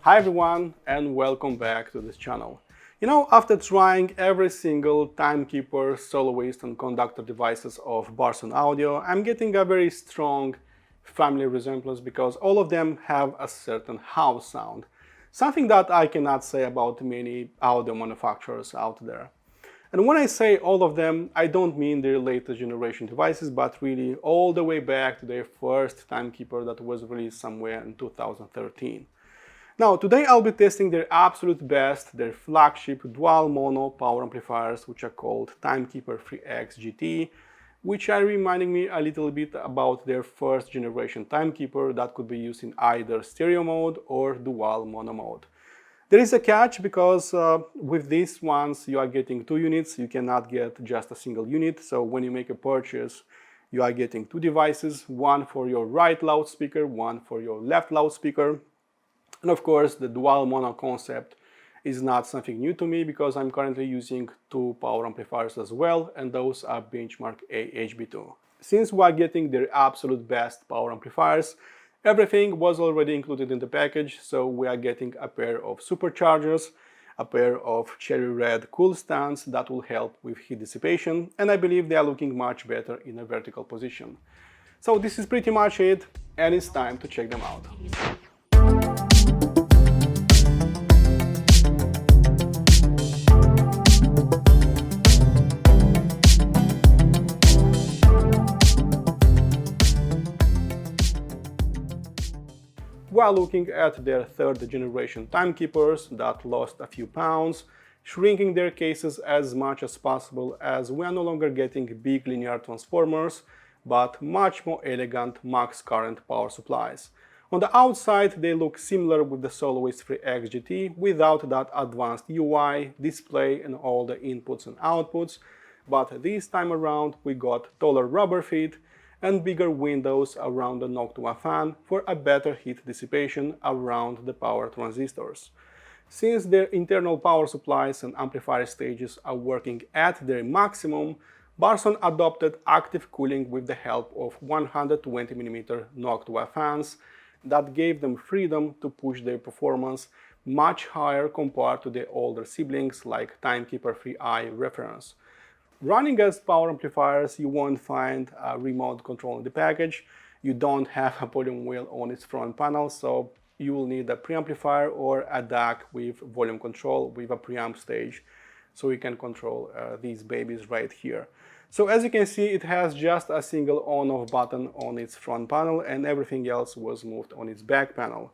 Hi everyone and welcome back to this channel. After trying every single timekeeper, soloist and conductor devices of Burson Audio, I'm getting a very strong family resemblance because all of them have a certain house sound. Something that I cannot say about many audio manufacturers out there. And when I say all of them, I don't mean their latest generation devices, but really all the way back to their first timekeeper that was released somewhere in 2013. Now, today I'll be testing their absolute best, their flagship dual mono power amplifiers, which are called Timekeeper 3X GT, which are reminding me a little bit about their first generation timekeeper that could be used in either stereo mode or dual mono mode. There is a catch because with these ones you are getting two units, you cannot get just a single unit. So when you make a purchase, you are getting two devices, one for your right loudspeaker, one for your left loudspeaker. And of course, the dual mono concept is not something new to me because I'm currently using two power amplifiers as well, and those are Benchmark AHB2. Since we are getting their absolute best power amplifiers, everything was already included in the package, so we are getting a pair of superchargers, a pair of cherry red cool stands that will help with heat dissipation, and I believe they are looking much better in a vertical position. So this is pretty much it, and it's time to check them out. We are looking at their third generation timekeepers that lost a few pounds, shrinking their cases as much as possible as we are no longer getting big linear transformers, but much more elegant max current power supplies. On the outside they look similar with the Soloist 3X GT without that advanced UI, display and all the inputs and outputs, but this time around we got taller rubber feet and bigger windows around the Noctua fan for a better heat dissipation around the power transistors. Since their internal power supplies and amplifier stages are working at their maximum, Burson adopted active cooling with the help of 120mm Noctua fans that gave them freedom to push their performance much higher compared to their older siblings like Timekeeper 3i reference. Running as power amplifiers, you won't find a remote control in the package. You don't have a volume wheel on its front panel, so you will need a preamplifier or a DAC with volume control with a preamp stage, so you can control these babies right here. So as you can see, it has just a single on-off button on its front panel and everything else was moved on its back panel.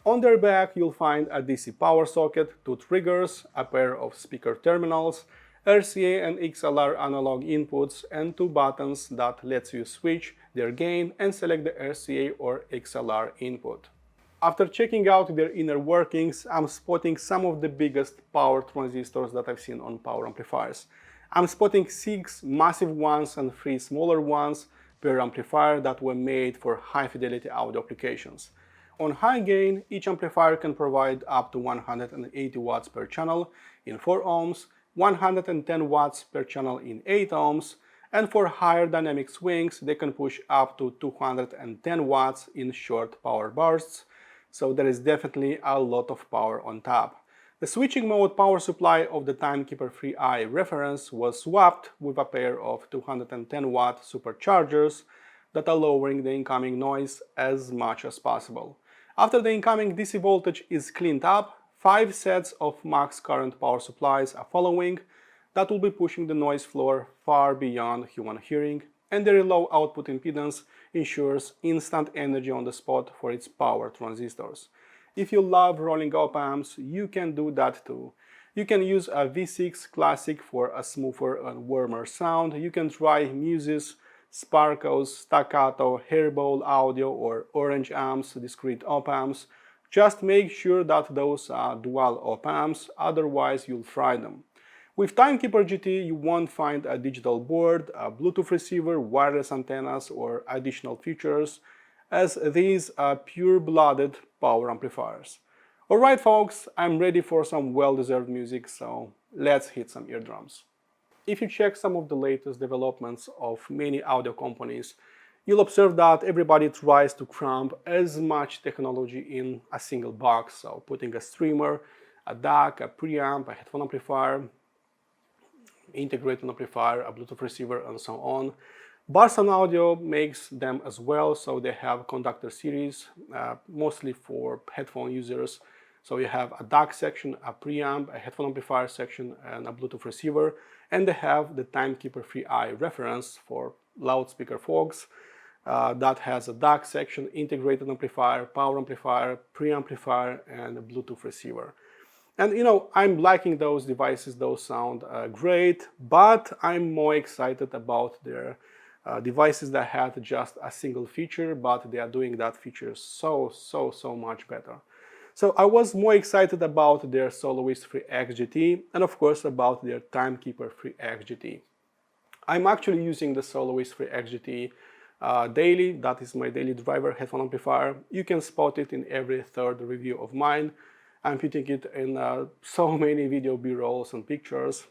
On their back, you'll find a DC power socket, two triggers, a pair of speaker terminals, RCA and XLR analog inputs, and two buttons that lets you switch their gain and select the RCA or XLR input. After checking out their inner workings, I'm spotting some of the biggest power transistors that I've seen on power amplifiers. I'm spotting 6 massive ones and 3 smaller ones per amplifier that were made for high fidelity audio applications. On high gain, each amplifier can provide up to 180 watts per channel in 4 ohms, 110 watts per channel in 8 ohms, and for higher dynamic swings they can push up to 210 watts in short power bursts, so there is definitely a lot of power on tap. The switching mode power supply of the Timekeeper 3i reference was swapped with a pair of 210 watt superchargers that are lowering the incoming noise as much as possible. After the incoming DC voltage is cleaned up, 5 sets of max current power supplies are following that will be pushing the noise floor far beyond human hearing, and their low output impedance ensures instant energy on the spot for its power transistors. If you love rolling op amps, you can do that too. You can use a V6 Classic for a smoother and warmer sound. You can try Muses, Sparkos, Staccato, Hairball Audio or Orange Amps, discrete op amps. Just make sure that those are dual op amps, otherwise you'll fry them. With Timekeeper GT you won't find a digital board, a Bluetooth receiver, wireless antennas or additional features, as these are pure-blooded power amplifiers. Alright folks, I'm ready for some well-deserved music, so let's hit some eardrums. If you check some of the latest developments of many audio companies, you'll observe that everybody tries to cram as much technology in a single box. So putting a streamer, a DAC, a preamp, a headphone amplifier, integrated amplifier, a Bluetooth receiver, and so on. Burson Audio makes them as well, so they have conductor series, mostly for headphone users. So you have a DAC section, a preamp, a headphone amplifier section, and a Bluetooth receiver. And they have the Timekeeper 3i reference for loudspeaker folks that has a DAC section, integrated amplifier, power amplifier, preamplifier, and a Bluetooth receiver. And you know, I'm liking those devices, those sound great, but I'm more excited about their devices that had just a single feature, but they are doing that feature so much better. So I was more excited about their Soloist 3X GT and of course about their Timekeeper 3X GT. I'm actually using the Soloist 3X GT daily. That is my daily driver headphone amplifier. You can spot it in every third review of mine. I'm putting it in so many video B-rolls and pictures.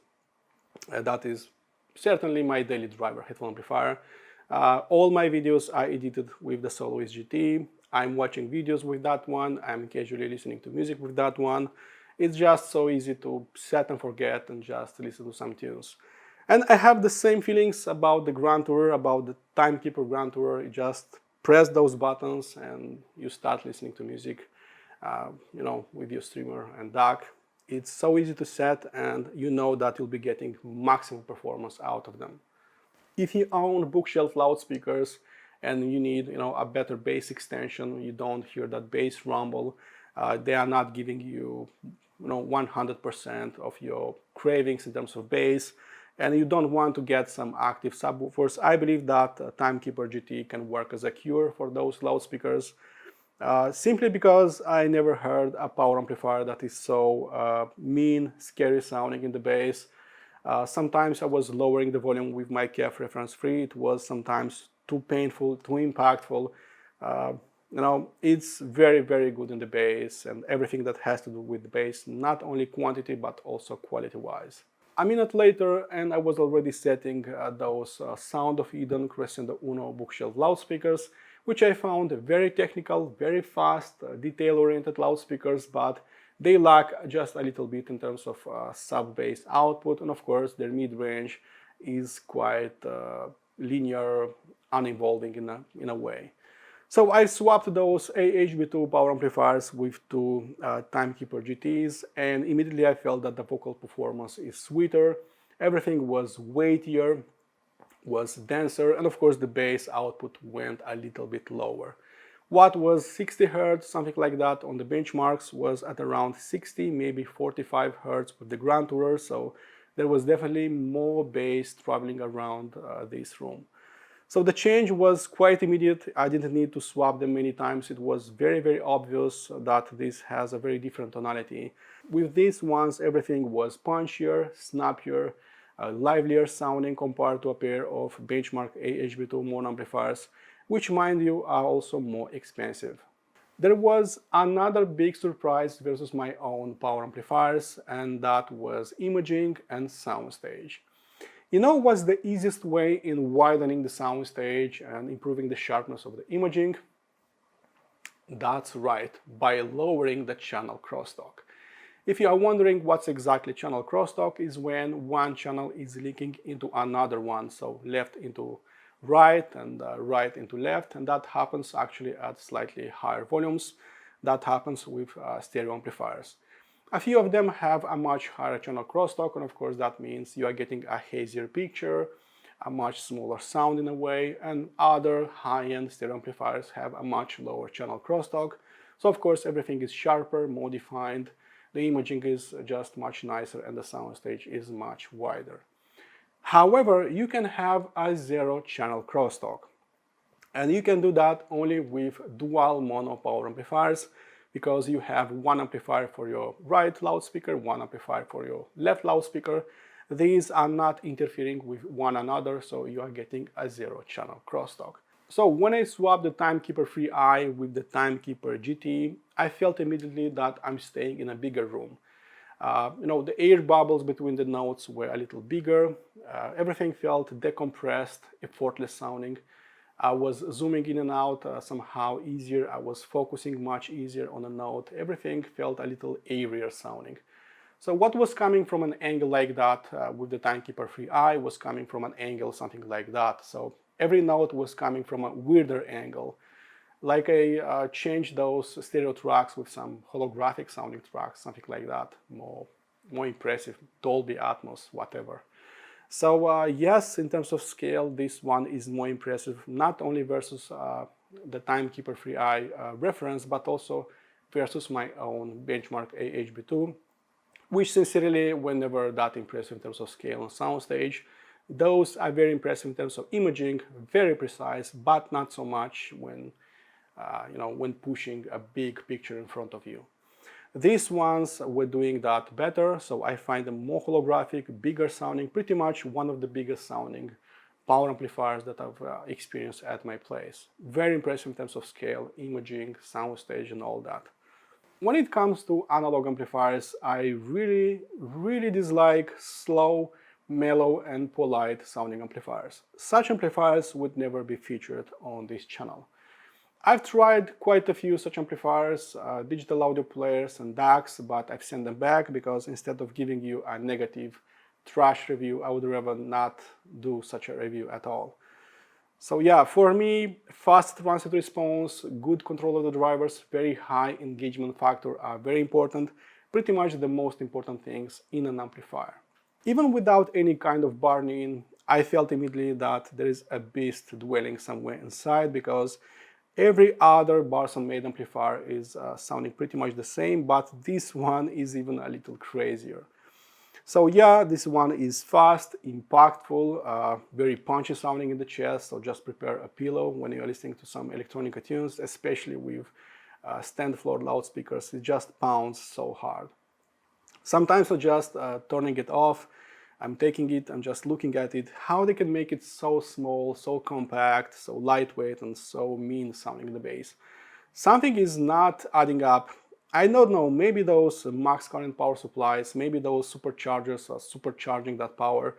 That is certainly my daily driver headphone amplifier. All my videos are edited with the Soloist GT. I'm watching videos with that one. I'm casually listening to music with that one. It's just so easy to set and forget and just listen to some tunes. And I have the same feelings about the Grand Tour, about the Timekeeper Grand Tour. You just press those buttons and you start listening to music, you know, with your streamer and DAC. It's so easy to set and you know that you'll be getting maximum performance out of them. If you own bookshelf loudspeakers and you need, you know, a better bass extension, you don't hear that bass rumble, they are not giving you, you know, 100% of your cravings in terms of bass, and you don't want to get some active subwoofers, I believe that Timekeeper GT can work as a cure for those loudspeakers. Simply because I never heard a power amplifier that is so mean, scary sounding in the bass. Sometimes I was lowering the volume with my KF reference 3. It was sometimes too painful, too impactful. You know, it's very good in the bass and everything that has to do with the bass, not only quantity but also quality-wise. A minute later and I was already setting those Sound of Eden Crescendo Uno bookshelf loudspeakers, which I found very technical, very fast, detail-oriented loudspeakers, but they lack just a little bit in terms of sub-bass output, and of course their mid-range is quite linear, uninvolving in a way. So I swapped those AHB2 power amplifiers with two Timekeeper GTs, and immediately I felt that the vocal performance is sweeter, everything was weightier, was denser, and of course the bass output went a little bit lower. What was 60 Hz, something like that on the benchmarks, was at around 60, maybe 45 Hz with the Grand Tourer, so there was definitely more bass traveling around this room. So the change was quite immediate. I didn't need to swap them many times. It was very obvious that this has a very different tonality. With these ones, everything was punchier, snappier, livelier sounding compared to a pair of benchmark AHB2 mono amplifiers, which mind you are also more expensive. There was another big surprise versus my own power amplifiers, and that was imaging and Soundstage. You know what's the easiest way in widening the Soundstage and improving the sharpness of the imaging? That's right, by lowering the channel crosstalk. If you are wondering what's exactly channel crosstalk, is when one channel is linking into another one, so left into right and right into left, and that happens actually at slightly higher volumes. That happens with stereo amplifiers. A few of them have a much higher channel crosstalk, and of course that means you are getting a hazier picture, a much smaller sound in a way, and other high-end stereo amplifiers have a much lower channel crosstalk. So of course everything is sharper, more defined, the imaging is just much nicer, and the soundstage is much wider. However, you can have a zero channel crosstalk, and you can do that only with dual mono power amplifiers, because you have one amplifier for your right loudspeaker, one amplifier for your left loudspeaker. These are not interfering with one another, so you are getting a zero channel crosstalk. So when I swapped the Timekeeper 3i with the Timekeeper GT, I felt immediately that I'm staying in a bigger room. You know, the air bubbles between the notes were a little bigger, everything felt decompressed, effortless sounding. I was zooming in and out somehow easier. I was focusing much easier on a note. Everything felt a little airier sounding. So what was coming from an angle like that with the Timekeeper 3i was coming from an angle something like that. So every note was coming from a weirder angle. Like I changed those stereo tracks with some holographic sounding tracks, something like that, more impressive, Dolby Atmos, whatever. So yes, in terms of scale, this one is more impressive, not only versus the Timekeeper 3i reference, but also versus my own benchmark AHB2, which sincerely were never that impressive in terms of scale and soundstage. Those are very impressive in terms of imaging, very precise, but not so much when when pushing a big picture in front of you. These ones were doing that better, so I find them more holographic, bigger sounding, pretty much one of the biggest sounding power amplifiers that I've experienced at my place. Very impressive in terms of scale, imaging, soundstage, and all that. When it comes to analog amplifiers, I really dislike slow, mellow, and polite sounding amplifiers. Such amplifiers would never be featured on this channel. I've tried quite a few such amplifiers, digital audio players and DACs, but I've sent them back because instead of giving you a negative trash review, I would rather not do such a review at all. So yeah, for me, fast transient response, good control of the drivers, very high engagement factor are very important, pretty much the most important things in an amplifier. Even without any kind of burn-in, I felt immediately that there is a beast dwelling somewhere inside, because every other Burson-made amplifier is sounding pretty much the same, but this one is even a little crazier. So yeah, this one is fast, impactful, very punchy sounding in the chest, so just prepare a pillow when you're listening to some electronic tunes, especially with stand floor loudspeakers. It just pounds so hard. Sometimes I'm just turning it off, I'm taking it, I'm just looking at it, how they can make it so small, so compact, so lightweight, and so mean sounding in the bass. Something is not adding up. I don't know, maybe those max current power supplies, maybe those superchargers are supercharging that power,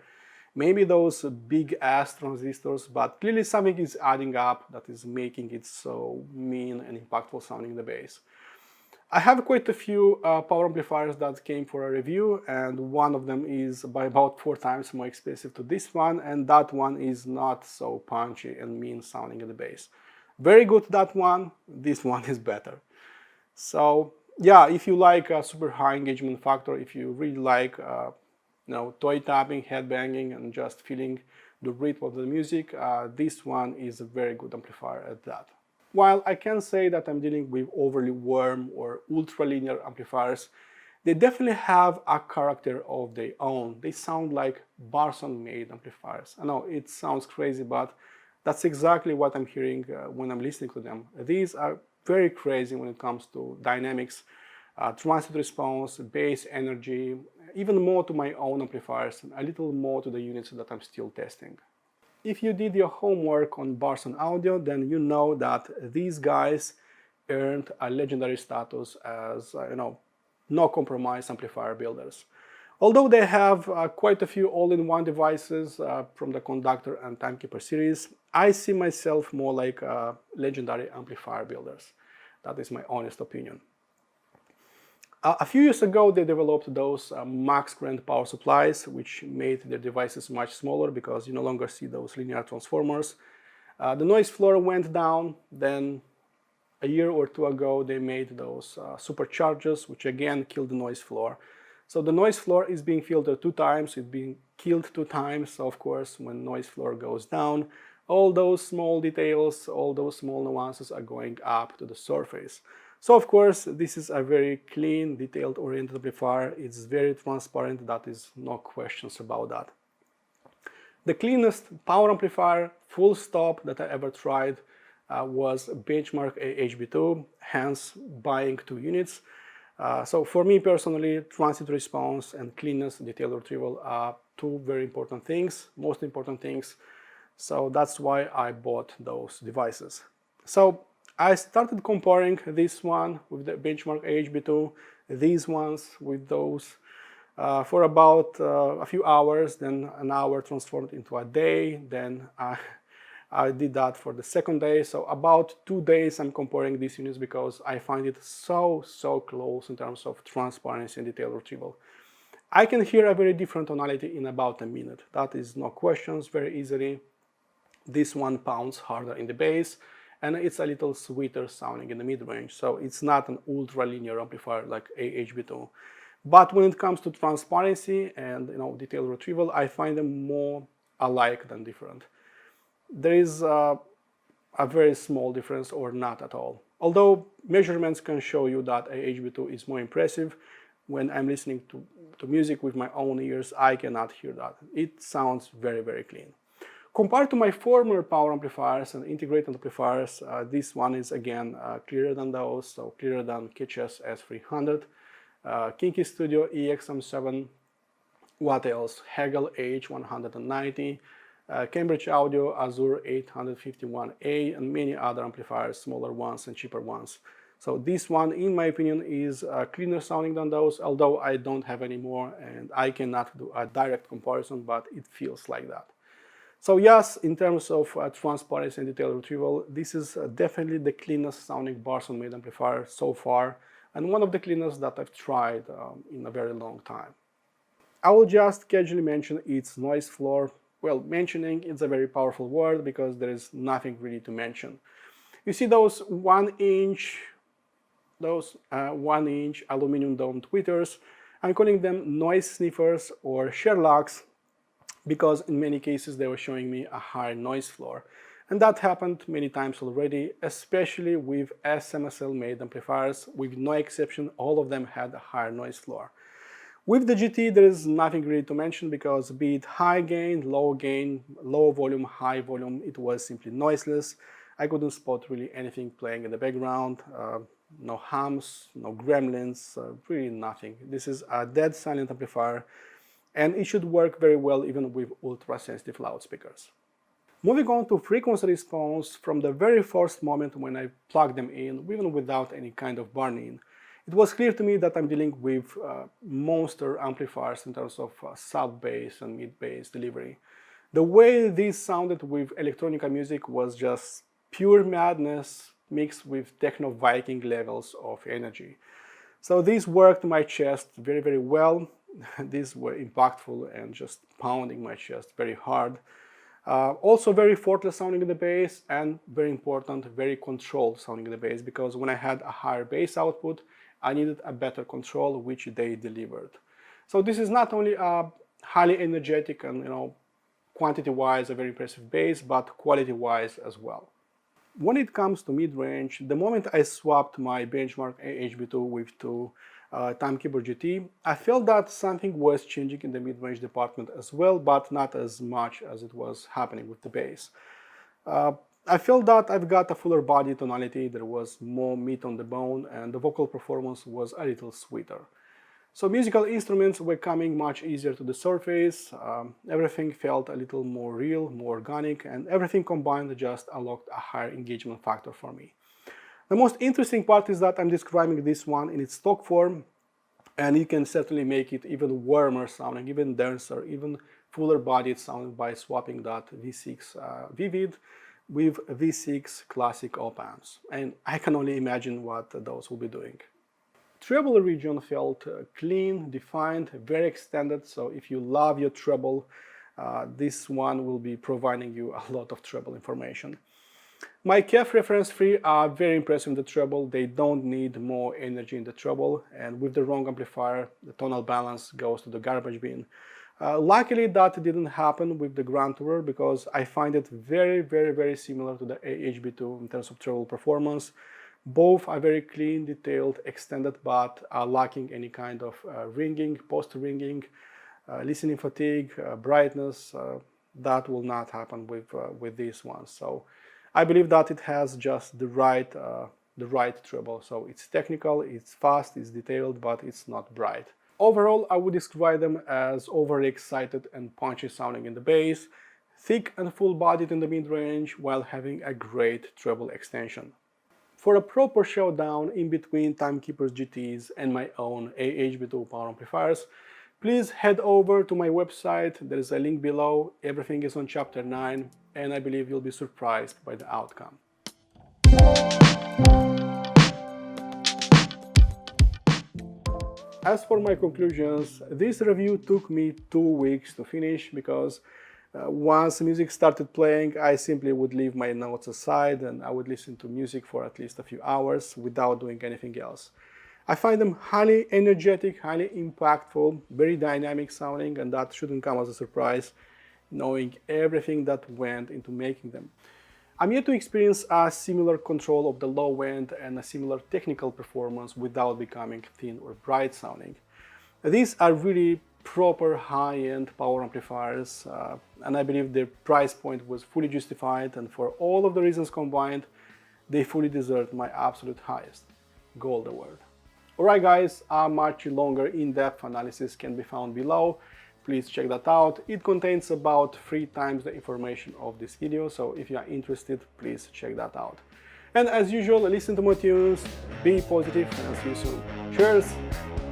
maybe those big ass transistors, but clearly something is adding up that is making it so mean and impactful sounding in the bass. I have quite a few power amplifiers that came for a review, and one of them is by about 4 times more expensive to this one, and that one is not so punchy and mean sounding in the bass. Very good, that one. This one is better. So yeah, if you like a super high engagement factor, if you really like toy tapping, headbanging, and just feeling the rhythm of the music, this one is a very good amplifier at that. While I can say that I'm dealing with overly warm or ultra-linear amplifiers, they definitely have a character of their own. They sound like Burson-made amplifiers. I know it sounds crazy, but that's exactly what I'm hearing when I'm listening to them. These are very crazy when it comes to dynamics, transient response, bass energy, even more to my own amplifiers, and a little more to the units that I'm still testing. If you did your homework on Burson Audio, then you know that these guys earned a legendary status as, no compromise amplifier builders. Although they have quite a few all-in-one devices from the Conductor and Timekeeper series, I see myself more like legendary amplifier builders. That is my honest opinion. A few years ago, they developed those max current power supplies, which made their devices much smaller because you no longer see those linear transformers. The noise floor went down. Then a year or 2 ago, they made those superchargers, which again killed the noise floor. So the noise floor is being filtered 2 times, it's being killed 2 times. So of course, when noise floor goes down, all those small details, all those small nuances are going up to the surface. So of course, this is a very clean, detailed-oriented amplifier. It's very transparent, that is no questions about that. The cleanest power amplifier, full stop, that I ever tried was benchmark AHB2, hence buying 2 units. So for me personally, transient response and cleanness, detailed retrieval are 2 very important things, most important things. So that's why I bought those devices. So I started comparing this one with the benchmark AHB2, these ones with those for about a few hours, then an hour transformed into a day, then I did that for the second day, so about 2 days I'm comparing these units because I find it so close in terms of transparency and detail retrieval. I can hear a very different tonality in about a minute. That is no questions, very easily. This one pounds harder in the bass, and it's a little sweeter sounding in the mid-range, so it's not an ultra-linear amplifier like AHB2. But when it comes to transparency and detail retrieval, I find them more alike than different. There is a very small difference or not at all. Although measurements can show you that AHB2 is more impressive, when I'm listening to music with my own ears, I cannot hear that. It sounds very clean. Compared to my former power amplifiers and integrated amplifiers, this one is again clearer than those, so clearer than Kitsch's S300, Kinky Studio EX-M7, what else? Hegel H190, Cambridge Audio Azure 851A, and many other amplifiers, smaller ones and cheaper ones. So this one, in my opinion, is cleaner sounding than those, although I don't have any more and I cannot do a direct comparison, but it feels like that. So yes, in terms of transparency and detail retrieval, this is definitely the cleanest sounding Burson made amplifier so far, and one of the cleanest that I've tried in a very long time. I will just casually mention its noise floor. Well, mentioning is a very powerful word because there is nothing really to mention. You see those 1-inch aluminum dome tweeters? I'm calling them noise sniffers or Sherlocks because in many cases they were showing me a higher noise floor. And that happened many times already, especially with SMSL made amplifiers. With no exception, all of them had a higher noise floor. With the GT, there is nothing really to mention because be it high gain, low volume, high volume, it was simply noiseless. I couldn't spot really anything playing in the background, no hums, no gremlins, really nothing. This is a dead silent amplifier, and it should work very well even with ultra-sensitive loudspeakers. Moving on to frequency response, from the very first moment when I plugged them in, even without any kind of burn-in, it was clear to me that I'm dealing with monster amplifiers in terms of sub-bass and mid-bass delivery. The way these sounded with electronica music was just pure madness mixed with techno-Viking levels of energy. So these worked my chest very well. These were impactful and just pounding my chest very hard. Also very effortless sounding in the bass, and very important, very controlled sounding in the bass, because when I had a higher bass output, I needed a better control, which they delivered. So this is not only a highly energetic and quantity-wise a very impressive bass, but quality-wise as well. When it comes to mid-range, the moment I swapped my benchmark AHB2 with Timekeeper GT, I felt that something was changing in the mid-range department as well, but not as much as it was happening with the bass. I felt that I've got a fuller body tonality, there was more meat on the bone, and the vocal performance was a little sweeter. So musical instruments were coming much easier to the surface, everything felt a little more real, more organic, and everything combined just unlocked a higher engagement factor for me. The most interesting part is that I'm describing this one in its stock form, and you can certainly make it even warmer sounding, even denser, even fuller bodied sounding by swapping that V6 Vivid with V6 classic op amps, and I can only imagine what those will be doing. Treble region felt clean, defined, very extended, so if you love your treble, this one will be providing you a lot of treble information. My KEF reference 3 are very impressive in the treble. They don't need more energy in the treble, and with the wrong amplifier, the tonal balance goes to the garbage bin. Luckily that didn't happen with the Grand Tourer, because I find it very similar to the AHB2 in terms of treble performance. Both are very clean, detailed, extended, but are lacking any kind of ringing, post-ringing, listening fatigue, brightness. That will not happen with these ones. So I believe that it has just the right treble. So it's technical, it's fast, it's detailed, but it's not bright. Overall, I would describe them as overly excited and punchy sounding in the bass, thick and full-bodied in the mid-range, while having a great treble extension. For a proper showdown in between Timekeeper's GTs and my own AHB2 power amplifiers, please head over to my website. There is a link below. Everything is on chapter 9. and I believe you'll be surprised by the outcome. As for my conclusions, this review took me 2 weeks to finish because once music started playing, I simply would leave my notes aside and I would listen to music for at least a few hours without doing anything else. I find them highly energetic, highly impactful, very dynamic sounding, and that shouldn't come as a surprise, knowing everything that went into making them. I'm yet to experience a similar control of the low end and a similar technical performance without becoming thin or bright sounding. These are really proper high-end power amplifiers, and I believe their price point was fully justified, and for all of the reasons combined, they fully deserve my absolute highest gold award. Alright guys, a much longer in-depth analysis can be found below. Please check that out. It contains about 3 times the information of this video, so if you are interested, please check that out. And as usual, listen to more tunes, be positive, and I'll see you soon. Cheers!